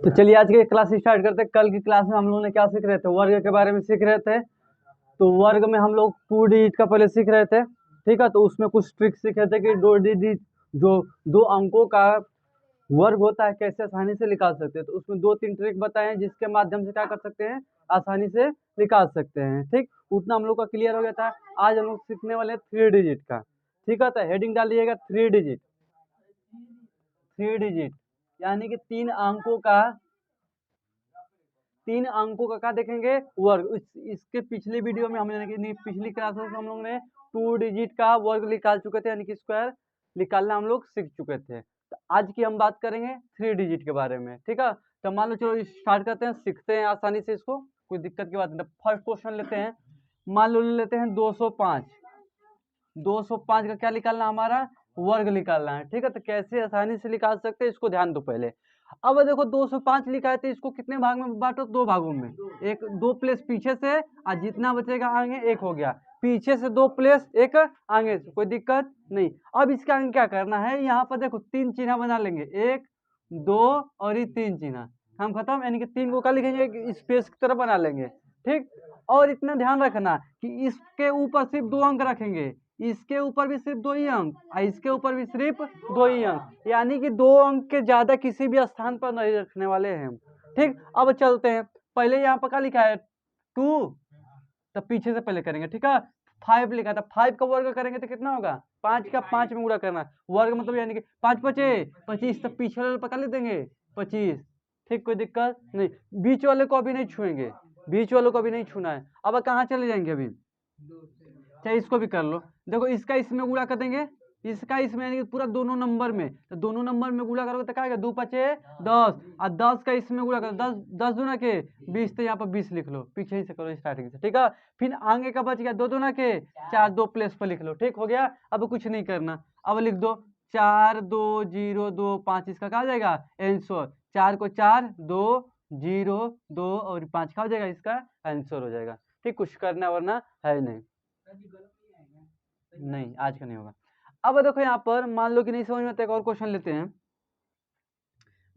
तो चलिए आज की क्लास स्टार्ट करते हैं। कल की क्लास में हम लोगों ने क्या सीख रहे थे, वर्ग के बारे में सीख रहे थे। तो वर्ग में हम लोग 2 डिजिट का पहले सीख रहे थे, ठीक है। तो उसमें कुछ ट्रिक सीखे थे कि 2 डिजिट जो 2 अंकों का वर्ग होता है कैसे आसानी से निकाल सकते हैं। तो उसमें 2-3 ट्रिक बताए हैं जिसके माध्यम से क्या कर सकते हैं, आसानी से निकाल सकते हैं। ठीक, उतना हम लोग का क्लियर हो गया था। आज हम लोग सीखने वाले हैं 3 डिजिट का, ठीक है। तो हेडिंग डालिएगा 3 डिजिट। 3 डिजिट यानी कि 3 अंकों का क्या देखेंगे, वर्ग। इसके पिछली वीडियो में हमने पिछली क्लास में हम लोग ने 2 डिजिट का वर्ग निकाल चुके थे, यानी कि स्क्वायर निकालना हम लोग सीख चुके थे। तो आज की हम बात करेंगे 3 डिजिट के बारे में, ठीक है। तो मान लो चलो स्टार्ट करते हैं, सीखते हैं आसानी से इसको, कोई दिक्कत की बात नहीं। फर्स्ट क्वेश्चन लेते हैं, मान लो लेते हैं 205। 205 का क्या निकालना, हमारा वर्ग निकालना है, ठीक है। तो कैसे आसानी से निकाल सकते हैं इसको ध्यान दो पहले। अब देखो 205 लिखा है तो इसको कितने भाग में बांटो, 2 भागों में। एक 2 प्लेस पीछे से और जितना बचेगा आगे 1 हो गया, पीछे से 2 प्लेस 1 आगे से, कोई दिक्कत नहीं। अब इसके आगे क्या करना है, यहाँ पर देखो 3 चिन्ह बना लेंगे, 1 2 और ये 3 चिन्ह, हम खत्म। यानी कि 3 को क्या लिखेंगे, स्पेस की तरह बना लेंगे, ठीक। और इतना ध्यान रखना कि इसके ऊपर सिर्फ 2 अंक रखेंगे, इसके ऊपर भी सिर्फ 2 ही अंक और इसके ऊपर भी सिर्फ 2 ही अंक, यानी कि 2 अंक के ज्यादा किसी भी स्थान पर नहीं रखने वाले हैं, ठीक। अब चलते हैं, पहले यहाँ पर क्या लिखा है 2, तो पीछे से पहले करेंगे, ठीक है। 5 लिखा था, 5 का वर्ग करेंगे तो कितना होगा, 5 का 5 में गुणा करना, वर्ग मतलब यानी कि 5 पचे 25, तो पीछे वाले पकड़ ले देंगे 25, ठीक, कोई दिक्कत नहीं। बीच वाले को अभी नहीं छुएंगे, बीच वालों को अभी नहीं छूना है। अब कहाँ चले जाएंगे अभी, चाहे इसको भी कर लो। देखो इसका इसमें गुणा कर देंगे, इसका इसमें, यानी कि पूरा दोनों नंबर में, तो दोनों नंबर में गुणा करोगे तो क्या आएगा, 2 पचे 10 और 10 का इसमें गुणा करो, 10 10 दूना के 20, तो यहाँ पर 20 लिख लो, पीछे ही से करो स्टार्टिंग से, ठीक है। फिर आगे का बच गया 2 दूना के 4, 2 प्लेस पर लिख लो, ठीक हो गया। अब कुछ नहीं करना, अब लिख दो 4 2 0 2 5, इसका क्या आ जाएगा आंसर, 4 को 4 2 0 2 और 5 का हो जाएगा, इसका आंसर हो जाएगा, ठीक। कुछ करना वरना है नहीं, आज का नहीं होगा। अब देखो यहाँ पर मान लो कि नहीं समझ में आता, एक और क्वेश्चन लेते हैं।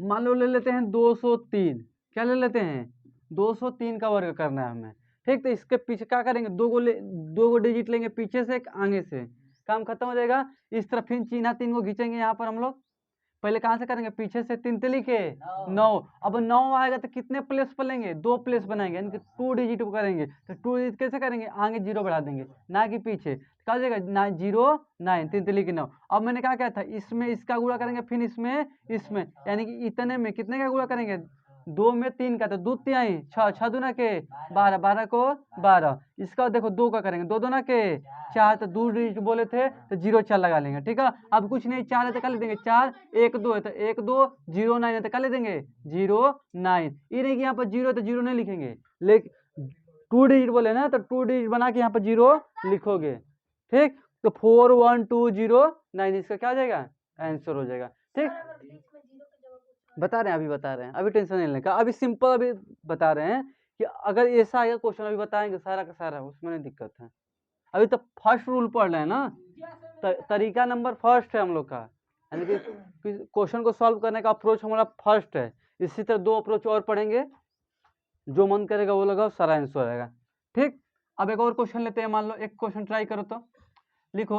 मान लो ले लेते हैं 203, क्या ले लेते हैं 203 का वर्ग करना है हमें, ठीक। तो इसके पीछे क्या करेंगे, 2 गो डिजिट लेंगे पीछे से, एक आगे से, काम खत्म हो जाएगा। इस तरफ फिर चिन्ह 3 को खींचेंगे यहाँ पर हम लोग, पहले कहाँ से करेंगे, पीछे से 3 ते लिखे 9। अब 9 आएगा तो कितने प्लेस पर लेंगे, 2 प्लेस बनाएंगे, यानी कि 2 डिजिट को करेंगे। तो 2 डिजिट कैसे करेंगे, आगे 0 बढ़ा देंगे, ना कि पीछे, क्या हो जाएगा 9 0 9, 3 ते लिखे 9। अब मैंने क्या किया था, इसमें इसका गुणा करेंगे, फिर इसमें यानी कि इतने में कितने का गुणा करेंगे, 2 में 3 का, तो 2 तिहाई 6, 6 दूना के 12, 12 को 12, इसका देखो 2 का करेंगे, 2 दूना के 4, तो 2 डिजिट बोले थे तो 0 4 लगा लेंगे, ठीक है। अब कुछ नहीं, 4 है तो क्या लिख देंगे 4, 1 2 है तो 1 2, 0 9 है तो क्या लिख देंगे 0 9। ये नहीं कि यहाँ पर 0 तो 0 नहीं लिखेंगे, लेकिन 2 डिजिट बोले ना, तो 2 डिजिट बना के यहाँ पर 0 लिखोगे, ठीक। तो 4 1 2 0 9, इसका क्या हो जाएगा, आंसर हो जाएगा, ठीक। बता रहे हैं, अभी बता रहे हैं, अभी टेंशन नहीं लेने का, अभी सिंपल अभी बता रहे हैं कि अगर ऐसा आएगा क्वेश्चन अभी बताएंगे सारा का सारा, उसमें नहीं दिक्कत है। अभी तो फर्स्ट रूल पढ़ रहे हैं ना, तरीका नंबर फर्स्ट है हम लोग का, यानी कि क्वेश्चन को सॉल्व करने का अप्रोच हमारा फर्स्ट है। इसी तरह 2 अप्रोच और पढ़ेंगे, जो मन करेगा वो लगाओ, सारा आंसर आएगा, ठीक। अब एक और क्वेश्चन लेते हैं, मान लो एक क्वेश्चन ट्राई करो, तो लिखो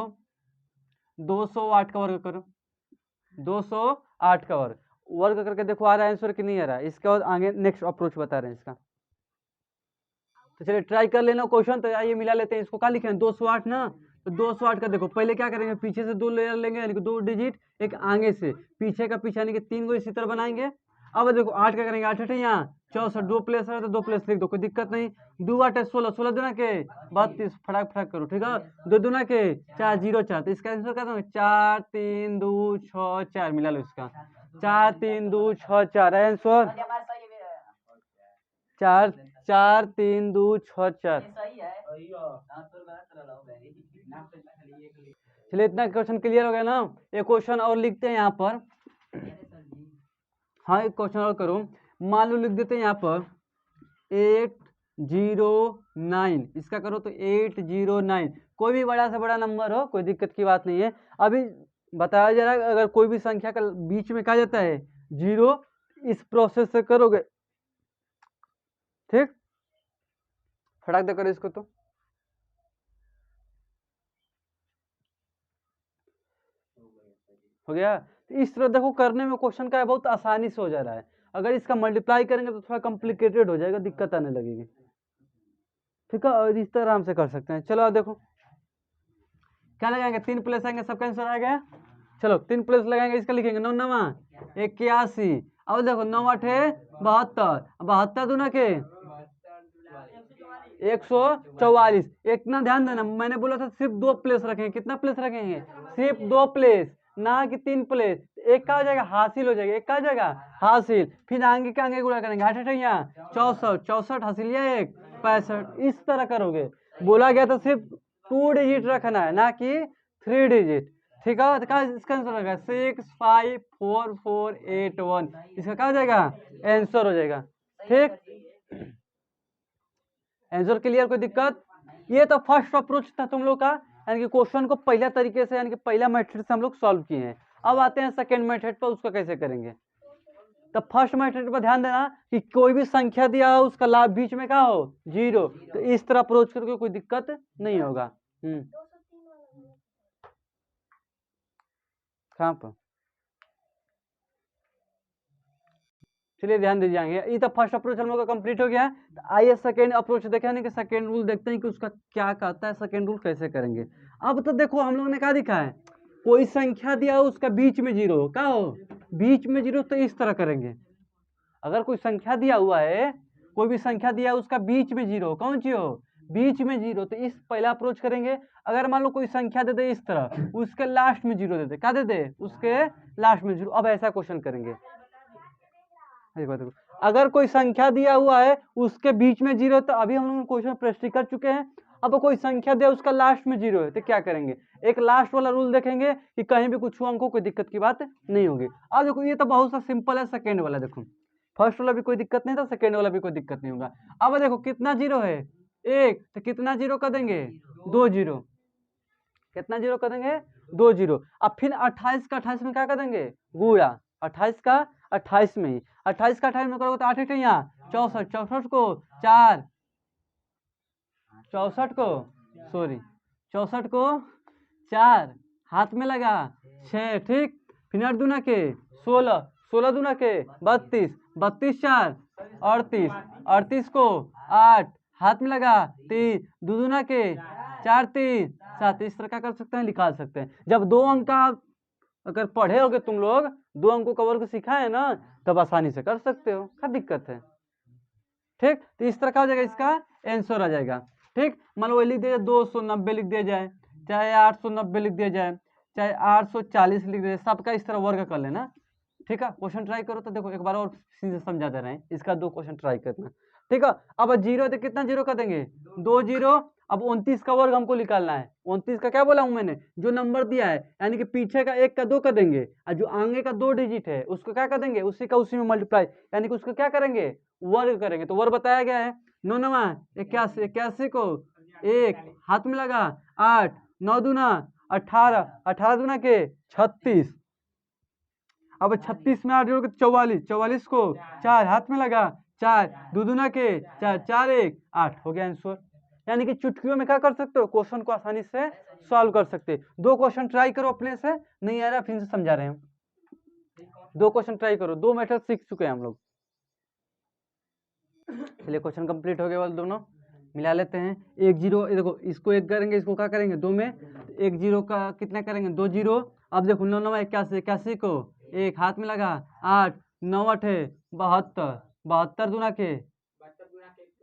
208 का वर्ग करो, 208 का वर्ग करके देखो आ रहा है आंसर कि नहीं आ रहा है। इसके बाद आगे नेक्स्ट अप्रोच बता रहे हैं इसका, तो चलिए ट्राई कर लेना क्वेश्चन। तो आइए मिला लेते हैं, इसको क्या लिखे 208 ना, तो 208 का देखो पहले क्या करेंगे, पीछे से 2 लेयर लेंगे, यानी कि 2 डिजिट, एक आगे से, पीछे का पीछे, यानी कि 3 को इसी तरह बनाएंगे। अब देखो 8 का करेंगे, 8 यहाँ 64, 2 प्लेस है तो 2 प्लेस लिख दो, कोई दिक्कत नहीं। 2 8 16, 16 दूना के 32, फटाक फटाक करो, ठीक है। 2 दूना के 4 0 4, तो इसका आंसर क्या दूंगा 4 3 2 6 4, मिला लो इसका 4 3 2 6 4 आंसर, 4 4 3 2 6 4। चलिए इतना क्वेश्चन क्लियर हो गया ना। एक क्वेश्चन और लिखते हैं यहाँ पर, हाँ एक क्वेश्चन और करो, मान लो लिख देते हैं यहाँ पर 809, इसका करो तो 809, कोई भी बड़ा से बड़ा नंबर हो, कोई दिक्कत की बात नहीं है। अभी बताया जा रहा है अगर कोई भी संख्या का बीच में कहा जाता है 0, इस प्रोसेस से करोगे, ठीक, फटाक दे करो इसको तो। हो गया। तो इस तरह देखो करने में क्वेश्चन का है बहुत आसानी से हो जा रहा है। अगर इसका मल्टीप्लाई करेंगे तो थोड़ा कॉम्प्लिकेटेड हो जाएगा, दिक्कत आने लगेगी, ठीक है। और इस तरह आराम से कर सकते हैं। चलो देखो क्या लगाएंगे, 3 प्लेस आएंगे, सबका आंसर आ गया। चलो 3 प्लेस लगाएंगे, इसका लिखेंगे 9 9 81। अब देखो 9 8 72, 72 दूना के 144। इतना ध्यान देना, मैंने बोला था सिर्फ 2 प्लेस रखेंगे। कितना प्लेस रखेंगे, सिर्फ 2 प्लेस, ना कि 3 प्लेस। एक का हो जाएगा हासिल हो जाएगा, एक का हो जाएगा हासिल, फिर आगे के आगे गुणा करेंगे, 8 8 64, 64 हासिल या 1 65। इस तरह करोगे। बोला गया था सिर्फ 2 डिजिट रखना है, ना कि 3 डिजिट, ठीक है। तो इसका आंसर होगा 65441। इसका क्या हो जाएगा, आंसर हो जाएगा, ठीक। आंसर क्लियर, कोई दिक्कत। ये तो फर्स्ट अप्रोच था तुम लोग का, यानी कि क्वेश्चन को पहला तरीके से, यानी कि पहला मेथड से हम लोग सॉल्व किए हैं। अब आते हैं सेकंड मेथड पर, उसका कैसे करेंगे। तो फर्स्ट मेथड पर ध्यान देना कि कोई भी संख्या दिया हो, उसका लाभ बीच में क्या हो, 0। तो इस तरह अप्रोच करके कोई दिक्कत नहीं होगा। कहाँ पर, चलिए ध्यान दीजिए। ये तो फर्स्ट अप्रोच हम लोग का कंप्लीट हो गया। तो आइए सेकंड अप्रोच देखें, यानी कि सेकंड रूल देखते हैं कि उसका क्या कहता है, सेकंड रूल कैसे करेंगे। अब तो देखो हम लोग ने क्या दिखा है, कोई संख्या दिया हो, उसका बीच में 0 क्या हो, बीच में 0। तो इस तरह करेंगे। अगर कोई संख्या दिया हुआ है, कोई भी संख्या दिया है, उसका बीच में 0, कौन सी हो, बीच में 0, तो इस पहला अप्रोच करेंगे। अगर मान लो कोई संख्या दे दे इस तरह, उसके लास्ट में 0 दे दे, क्या दे दे, उसके लास्ट में 0। अब ऐसा क्वेश्चन करेंगे। अगर कोई संख्या दिया हुआ है, उसके बीच में 0, तो अभी हम लोग क्वेश्चन प्रस्तुत कर चुके हैं। अब कोई संख्या दिया, उसका लास्ट में 0 है, तो क्या करेंगे, एक लास्ट वाला रूल देखेंगे कि कहीं भी कुछ हुआ, हमको कोई दिक्कत की बात नहीं होगी। अब देखो ये तो बहुत सा सिंपल है। सेकंड वाला देखो, फर्स्ट वाला भी कोई दिक्कत नहीं था, सेकंड वाला भी कोई दिक्कत नहीं होगा। अब देखो कितना 0 है, 1, तो कितना 0 कर देंगे, 2 0। कितना 0 कर देंगे, 2 0। अब फिर 28 का 28 में क्या कर देंगे, गुणा। 28 का 28 में ही, 28 का 28 में करोगे तो 8 8 यहाँ 64, 64 को 4, 64 को 64 को 4, हाथ में लगा 6, ठीक। फिर 8 दूना के 16, 16 दूना के 32, 32 4 38, 38 को 8, हाथ में लगा 3, 2 दूना के 4 3 7। इस तरह क्या कर सकते हैं, निकाल सकते हैं। जब 2 अंक का अगर पढ़े होगे तुम लोग, 2 अंकों का वर्ग सीखा है ना, तब आसानी से कर सकते हो, क्या दिक्कत है, ठीक। तो इस तरह का हो जाएगा, इसका आंसर आ जाएगा, ठीक। मान लो लिख दिया जाए 290 लिख दिया जाए, चाहे 890 लिख दिया जाए, चाहे 840 लिख दिया जाए, सबका इस तरह वर्ग कर लेना, ठीक है। क्वेश्चन ट्राई करो तो देखो एक बार और सीधे समझा दे रहे हैं, इसका 2 क्वेश्चन ट्राई करना, ठीक है। अब 0 तो कितना 0 कर देंगे, 2 0। अब 29 का वर्ग हमको निकालना है। 29 का क्या बोला हूं मैंने, जो नंबर दिया है, यानी कि पीछे का 1 का 2 कर देंगे, और जो आगे का 2 डिजिट है उसको क्या कर देंगे, उसी का उसी में मल्टीप्लाई, यानी कि उसको क्या करेंगे, वर्ग करेंगे। तो वर्ग बताया गया है 9 9 81, 81 को 1, हाथ में लगा 8, 9 दूना 18, 18 दूना के 36। अब 36 में 8 जोड़ के 44, 44 को 4, हाथ में लगा 4, 2 दूना के 4, 4 1 8। हो गया आंसर। यानी कि चुटकियों में क्या कर सकते हो, क्वेश्चन को आसानी से सॉल्व कर सकते हैं। 2 क्वेश्चन ट्राई करो अपने से, नहीं आ रहा फिर से समझा रहे हैं। 2 क्वेश्चन ट्राई करो, 2 मेथड सीख चुके हैं हम लोग। चलिए क्वेश्चन कंप्लीट हो गया, वाले दोनों मिला लेते हैं। 1 0, देखो इसको 1 करेंगे, इसको क्या करेंगे 2 में, 1 0 का कितना करेंगे, 2 0। अब देखो 9 9 81, 81 को 1, हाथ में लगा 8, 9 8 72, 72 दूना के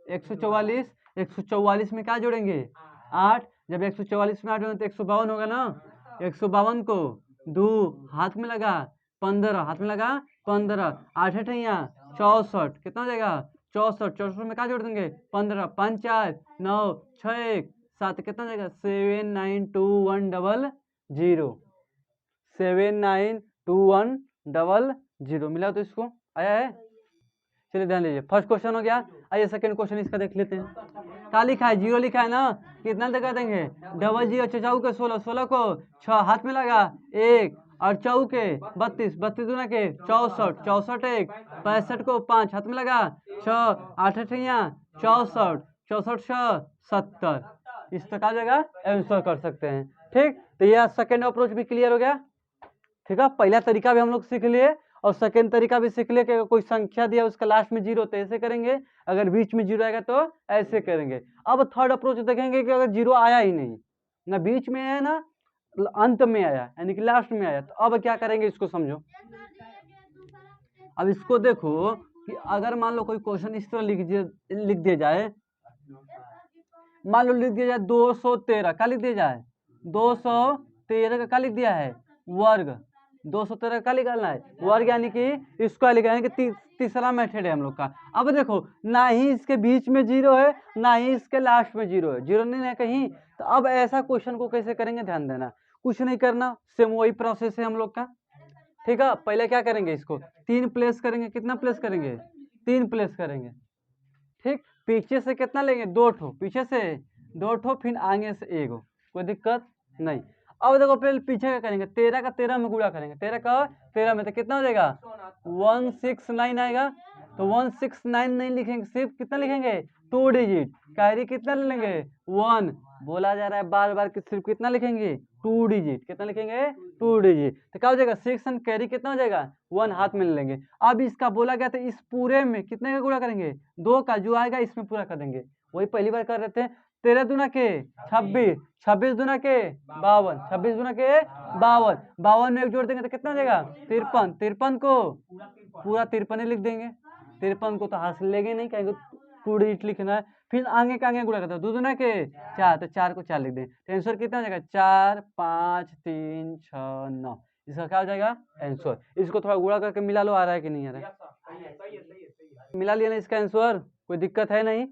144, 144 में क्या जोड़ेंगे 8। जब 144 में 8 जोड़ेंगे तो 152 होगा ना। 152 को 2, हाथ में लगा 15, हाथ में लगा 15, 8 8 यहाँ 64, कितना हो जाएगा 64, 64 में क्या जोड़ देंगे 15, 5 4 9 6 1 7, कितना हो जाएगा 79210, 79210 मिला। तो इसको आया है। चलिए ध्यान दीजिए, फर्स्ट क्वेश्चन हो गया। आइए सेकंड क्वेश्चन इसका देख लेते हैं। क्या लिखा है, 0 लिखा है ना, कितना लगा देंगे, 0 0 चचाऊ के 16, 16 को 6, हाथ में लगा 1, और चौके 32, 32 दूना के 64, 64 एक 65 को 5 हाथ में लगा 6, 8 अठैया 64, 64 6 70। इस प्रकार जगह आंसर कर सकते हैं। ठीक, तो यह सेकेंड अप्रोच भी क्लियर हो गया। ठीक है, पहला तरीका भी हम लोग सीख लिए और सेकेंड तरीका भी सीख लिए कि कोई संख्या दिया उसका लास्ट में जीरो तो ऐसे करेंगे, अगर बीच में जीरो आएगा तो ऐसे करेंगे। अब थर्ड अप्रोच देखेंगे कि अगर जीरो आया ही नहीं, ना बीच में है ना अंत में आया, यानी कि लास्ट में आया, तो अब क्या करेंगे इसको समझो। अब इसको देखो कि अगर मान लो कोई क्वेश्चन इस तरह लिख दिया जाए, मान लो लिख दिया जाए 213, क्या लिख दिया जाए 213 का क्या लिख दिया है वर्ग, 213 का निकालना है वर्ग, यानी कि स्क्वायर लिखा है, यानी कि तीसरा मेथड है हम लोग का। अब देखो ना ही इसके बीच में जीरो है ना ही इसके लास्ट में जीरो है, जीरो नहीं है कहीं, तो अब ऐसा क्वेश्चन को कैसे करेंगे, ध्यान देना, कुछ नहीं करना, सेम वही प्रोसेस है हम लोग का। ठीक है, पहले क्या करेंगे, इसको 3 प्लेस करेंगे, कितना प्लेस करेंगे 3 प्लेस करेंगे। ठीक, पीछे से कितना लेंगे 2 ठो, पीछे से 2 ठो, फिर आगे से 1, कोई दिक्कत नहीं। अब देखो पहले पीछे का करेंगे, 13 का 13 में गुणा करेंगे, 13 का 13 में तो कितना हो जाएगा 169 आएगा, तो 169 नहीं लिखेंगे, सिर्फ कितना लिखेंगे 2 डिजिट, कैरी कितना लेंगे 1, बोला जा रहा है बार बार कि सिर्फ कितना लिखेंगे 2 डिजिट, कितना लिखेंगे 2 डिजिट, तो क्या हो जाएगा 6 एंड कैरी कितना हो जाएगा 1 हाथ में ले लेंगे। अब इसका बोला गया था इस पूरे में कितने का गुणा करेंगे 2 का, जो आएगा इसमें पूरा कर देंगे, वही पहली बार कर रहे थे। 13 दूना के 26, 26 दूना के 52, 26 दूना के 52, 52 में एक जोड़ देंगे तो कितना हो जाएगा 53, 53 को पूरा 53 ही लिख देंगे, 53 को तो हाथ से लेंगे नहीं, कहेंगे 2 डिजिट लिखना है, फिर आगे का आगे गुणा करता है 2 दूना के 4, तो 4 को 4 लिख दें, तो आंसर कितना हो जाएगा 4 5 3 6 9, इसका क्या हो जाएगा आंसर। इसको थोड़ा गुणा करके मिला लो, आ रहा है कि नहीं आ रहा है, मिला लिया ना इसका आंसर, कोई दिक्कत है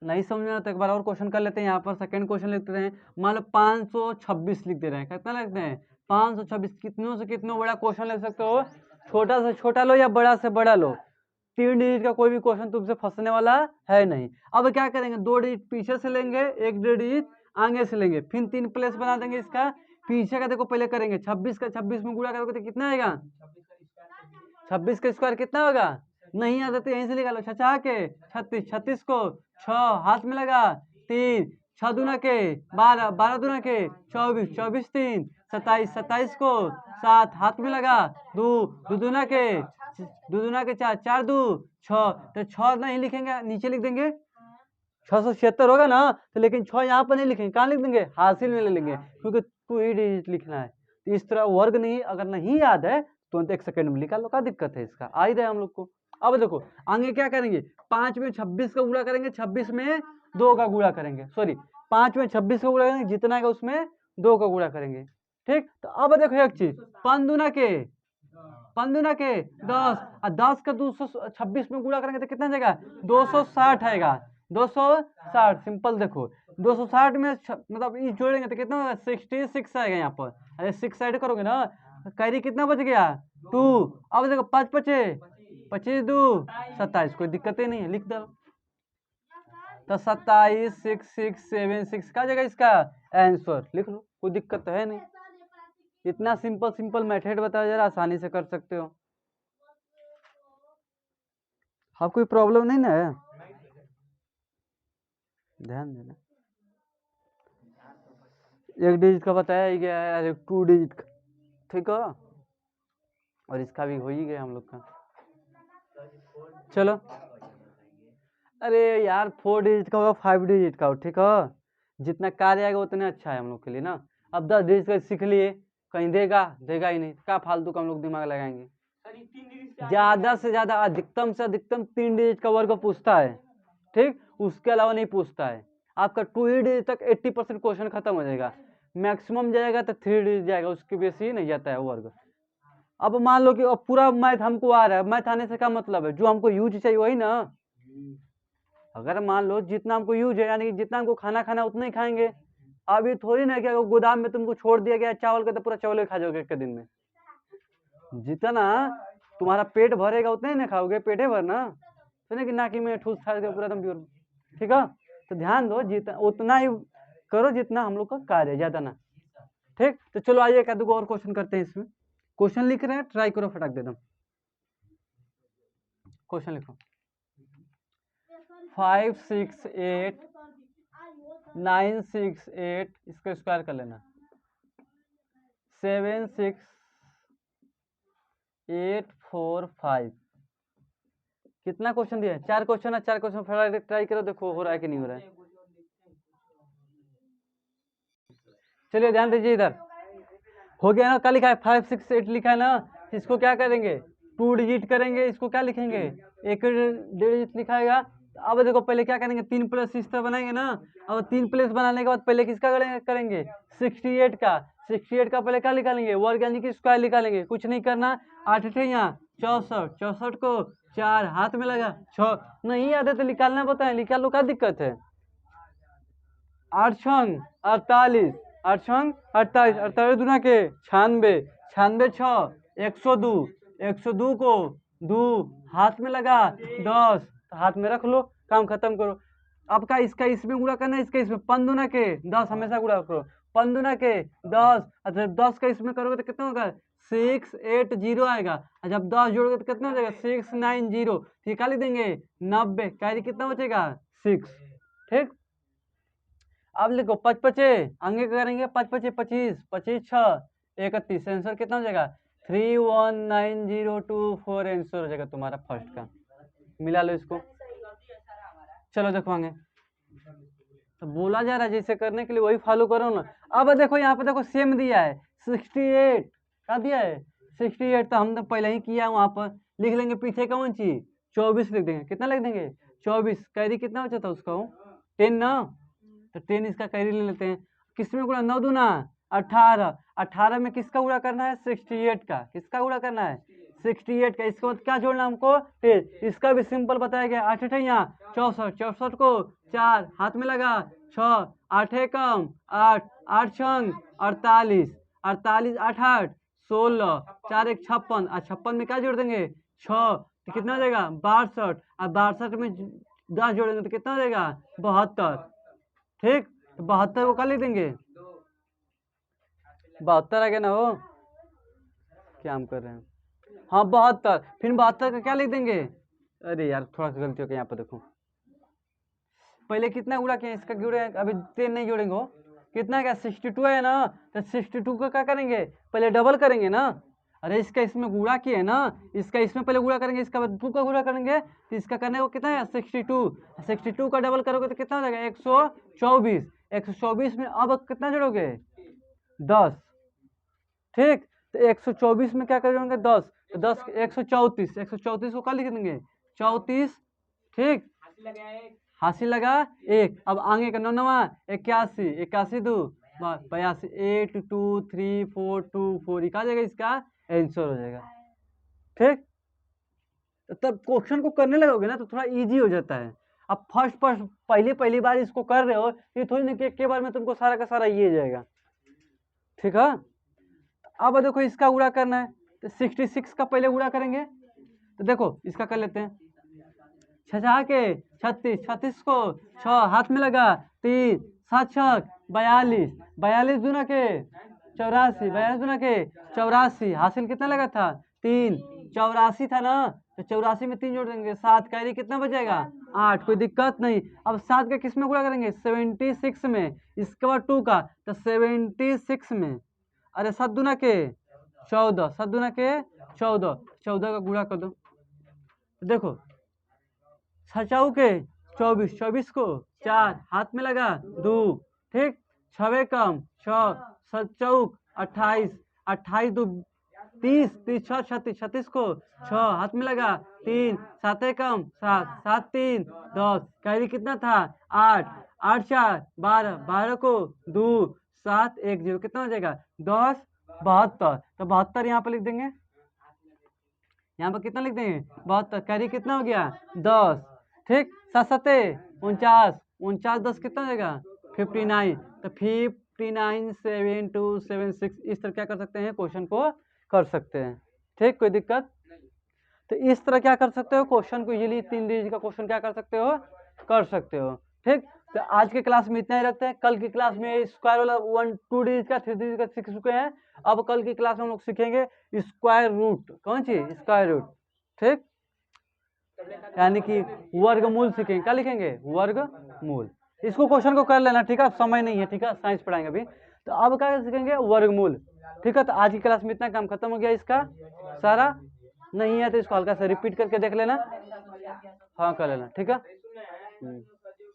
नहीं समझ में आता, एक बार और क्वेश्चन कर लेते हैं। यहाँ पर सेकंड क्वेश्चन लिखते हैं, मान लो 526 लिख दे रहे हैं, कितना लिखते हैं 526, कितनों से कितनों बड़ा क्वेश्चन ले सकते हो, छोटा से छोटा लो या बड़ा से बड़ा लो, 3 डिजिट का कोई भी क्वेश्चन तुमसे फंसने वाला है नहीं। अब क्या करेंगे 2 डिजिट पीछे से लेंगे, 1 डिजिट आगे से लेंगे, फिर 3 प्लेस बना देंगे इसका, पीछे का देखो पहले करेंगे 26 का 26 में गुणा करोगे तो कितना आएगा 26 का स्क्वायर कितना होगा, नहीं आता तो यहीं से निकालो, 6 के 36, 36 को 6 हाथ में लगा 3, 6 दूना के 12, 12 दूना के 24, 24 3 27, 27 को 7 हाथ में लगा 2, 2 दूना के 4, 4 2 6, तो 6 नहीं लिखेंगे, नीचे लिख देंगे 676 होगा ना, तो लेकिन 6 यहाँ पर नहीं लिखेंगे, कहाँ लिख देंगे हासिल में ले लेंगे, क्योंकि 2 ही डिजिट लिखना है। तो इस तरह वर्ग नहीं, अगर नहीं याद है तो 1 सेकंड में निकाल लो, क्या दिक्कत है इसका, आ ही रहा है हम लोग को। अब देखो आगे क्या करेंगे, 5 में 26 का गुणा करेंगे, 26 में 2 का गुणा करेंगे, सॉरी 5 में 26 का गुणा करेंगे, जितना है उसमें 2 का गुणा करेंगे। ठीक, तो अब देखो एक चीज, 5 दूना के 10 और 10 का 226 में गुणा करेंगे तो कितना जाएगा 260 आएगा, 260 सिंपल। देखो 260 में मतलब ये जोड़ेंगे तो कितना होगा 66 आएगा यहाँ पर, अरे 6 ऐड करोगे ना, कैरी कितना बच गया 2। अब देखो 5 पचे 25 2 27, कोई दिक्कत ही नहीं है, लिख दो, तो 27 6 6 7 6 का जगह इसका आंसर लिख लो, कोई दिक्कत है नहीं। इतना सिंपल मेथड बताया जरा, आसानी से कर सकते हो, हाँ कोई प्रॉब्लम नहीं ना है, ध्यान देना। 1 डिजिट का बताया ही गया है, अरे 2 डिजिट का, ठीक है, और इसका भी हो ही गया हम लोग का। चलो अरे यार 4 डिजिट का होगा, 5 डिजिट का हो, ठीक है, जितना कार्य आएगा उतना अच्छा है हम लोग के लिए ना। अब 10 डिजिट का सीख लिए, कहीं देगा ही नहीं, क्या फालतू का हम लोग दिमाग लगाएंगे, ज्यादा से ज्यादा अधिकतम से अधिकतम 3 डिजिट का वर्ग पूछता है, ठीक, उसके अलावा नहीं पूछता है। आपका 2 डिजिट तक 80% क्वेश्चन खत्म हो जाएगा, मैक्सिमम जाएगा तो 3 डिजिट जाएगा, उसके बेसी नहीं जाता है वर्ग। अब मान लो कि अब पूरा मैथ हमको आ रहा है, मैथ आने से क्या मतलब है, जो हमको यूज चाहिए वही ना, अगर मान लो जितना हमको यूज है, यानी कि जितना हमको खाना खाना उतना ही खाएंगे। अभी थोड़ी ना क्या गोदाम में तुमको छोड़ दिया गया चावल का तो पूरा चावल खा जाओगे एक दिन में, जितना तुम्हारा पेट भरेगा उतना ही ना खाओगे, पेटे भरना सुने कि नाकी में ठूस खा पूरा एकदम प्योर, ठीक है। तो ध्यान दो जितना उतना ही करो जितना हम लोग का कार्य, ज्यादा ना, ठीक। ठीक, तो चलो आइए एक आध और क्वेश्चन करते हैं। इसमें क्वेश्चन लिख रहे हैं, ट्राई करो फटाक दे दो। क्वेश्चन लिखो 5 6 8 9 6 8, इसको स्क्वायर कर लेना। 7 6 8 4 5। कितना क्वेश्चन दिया है? 4 क्वेश्चन है। 4 क्वेश्चन फटाफट ट्राई करो, देखो हो रहा है कि नहीं हो रहा है। चलिए ध्यान दीजिए, इधर हो गया ना। क्या लिखा है? 5 6 8 लिखा है ना। इसको क्या करेंगे? 2 डिजिट करेंगे। इसको क्या लिखेंगे? एक डिजिट लिखाएगा। अब देखो पहले क्या करेंगे? 3 प्लस इस तरह बनाएंगे ना। अब 3 प्लस बनाने के बाद पहले किसका करेंगे? 68 का। 68 का पहले क्या निकालेंगे? वर्ग यानी कि स्क्वायर निकालेंगे। कुछ नहीं करना। 8 थे यहाँ 64, 64 को 4 हाथ में लगा 6। नहीं याद है तो निकालना बताए, निकाल लो, क्या दिक्कत है? 8 छंग 48, 8 छंग 48, 48 दूना के 96, 96 6 102, 102 को 2 हाथ में लगा 10, हाथ में रख लो, काम खत्म करो। अब का इसका इसमें गुणा करना है, इसका इसमें 5 दूना के 10 हमेशा गुणा करो। 5 दूना के 10, अच्छा 10 का इसमें करोगे तो कितना होगा? 680 आएगा। जब 10 जोड़ोगे तो कितना हो जाएगा? 690। ठीक है, लिख देंगे 90। कैरी कितना बचेगा? 6। ठीक, अब लिखो 5 पचे आगे करेंगे। 5 पचे 25, 25 6 31। आंसर कितना हो जाएगा? 319024 आंसर हो जाएगा तुम्हारा फर्स्ट का। मिला लो इसको। चलो देखो आगे, तो बोला जा रहा है जैसे करने के लिए वही फॉलो करो ना। अब देखो यहाँ पे देखो सेम दिया है 68, क्या दिया है? 68। तो हम तो पहले ही किया वहां पर, लिख लेंगे पीछे कौन चीज? 24 लिख देंगे। कितना लिख देंगे? 24। कैरी कितना बचा था उसका? 10 ना। तो 10 इसका कैरी ले लेते हैं। किसमें गुणा? 9 दूना 18, 18 में किसका गुणा करना है? 68 का। किसका गुणा करना है? 68 का। इसके बाद क्या जोड़ना हमको? फिर इसका भी सिंपल बताया गया। 8 8 यहाँ 64, 64 को 4 हाथ में लगा 6, 8 कम 8, 8 छंग 48, 48 8 8 16, 4 1 56। 56 में क्या जोड़ देंगे? 6, तो कितना हो जाएगा? 62। और 62 में 10 जोड़ेंगे तो कितना हो जाएगा? 72। ठीक, तो 72 को क्या लिख देंगे? 72 आ गया ना। हो क्या हम कर रहे हैं? हाँ 72। फिर 72 का क्या लिख देंगे? अरे यार थोड़ा सा गलती हो गया यहाँ पर। देखो पहले कितना गुणा किया? इसका जोड़े, अभी 10 नहीं जोड़ेंगे। कितना क्या? 62 है ना। तो 62 का क्या करेंगे? पहले डबल करेंगे ना। अरे इसका इसमें गुणा किया है ना, इसका इसमें पहले गुणा करेंगे, इसका बाद 2 का गुणा करेंगे। तो इसका करने को कितना है? 62। 62 का डबल करोगे तो कितना हो जाएगा? 124। 124 में अब कितना जोड़ोगे? 10। ठीक, तो 124 में क्या करोगे? 10। तो 10 134, 134 को क्या लिख देंगे? 34। ठीक, हासिल लगा 1। अब आगे का 9 81, 81 2 82, 8 2 3 4 2 4, क्या जाएगा? इसका आंसर हो जाएगा। ठीक, तो तब क्वेश्चन को करने लगोगे ना तो थोड़ा इजी हो जाता है। अब फर्स्ट पहली बार इसको कर रहे हो, ये थोड़ी ना कि एक बार में तुमको सारा का सारा ये जाएगा। ठीक है, अब देखो इसका गुणा करना है। तो 66 का पहले गुणा करेंगे। तो देखो इसका कर लेते हैं। 6 के 36, 36 को 6 हाथ में लगा 3, 7 6 42, 42 दूना के 84, 42 दूना के 84। हासिल कितना लगा था? 3। 84 था ना, तो 84 में 3 जोड़ देंगे 7। कैरी कितना बचेगा? 8। कोई दिक्कत नहीं। अब 7 का किस में गुणा करेंगे? 76 में। इसके बाद 2 का, तो 76 में। अरे 7 दूना के 14, 7 दूना के 14, 14 का गुणा कर दो। देखो 6 के 24, 24 को 4 हाथ में लगा 2। ठीक, 6 कम 6, 7 चौक 28, 28 2 30, 30 6 36, 36 को 6 हाथ में लगा 3, 7 कम 7, 7 3 10। कैरी कितना था? 8, 8 4 12, 12 को 2 7 1 0, कितना हो जाएगा? 10 72। तो 72 यहाँ पर लिख देंगे। यहाँ पर कितना लिख देंगे? 72। कैरी कितना हो गया? 10। ठीक, 7 7 49, 49 10 कितना हो जाएगा? 59। तो 59 7 2 7 6, इस तरह क्या कर सकते हैं? क्वेश्चन को कर सकते हैं। ठीक, कोई दिक्कत? तो इस तरह क्या कर सकते हो? क्वेश्चन को इजीली 3 डिजिट का क्वेश्चन क्या कर सकते हो? कर सकते हो। ठीक, तो आज के क्लास में इतना ही रखते हैं। कल की क्लास में स्क्वायर वाला 1 2 डिजिट का 3 डिजिट का सीख चुके हैं। अब कल की क्लास में हम लोग सीखेंगे स्क्वायर रूट। कौन सी? Square root. ठीक, यानी कि वर्गमूल सीखेंगे। क्या लिखेंगे? वर्गमूल। इसको क्वेश्चन को कर लेना, ठीक है? अब समय नहीं है, ठीक है? साइंस पढ़ाएंगे अभी। तो अब क्या सीखेंगे? वर्गमूल। ठीक है, तो आज की क्लास में इतना काम खत्म हो गया इसका सारा। नहीं है तो इसको हल्का सा रिपीट करके देख लेना, हाँ कर लेना, ठीक है?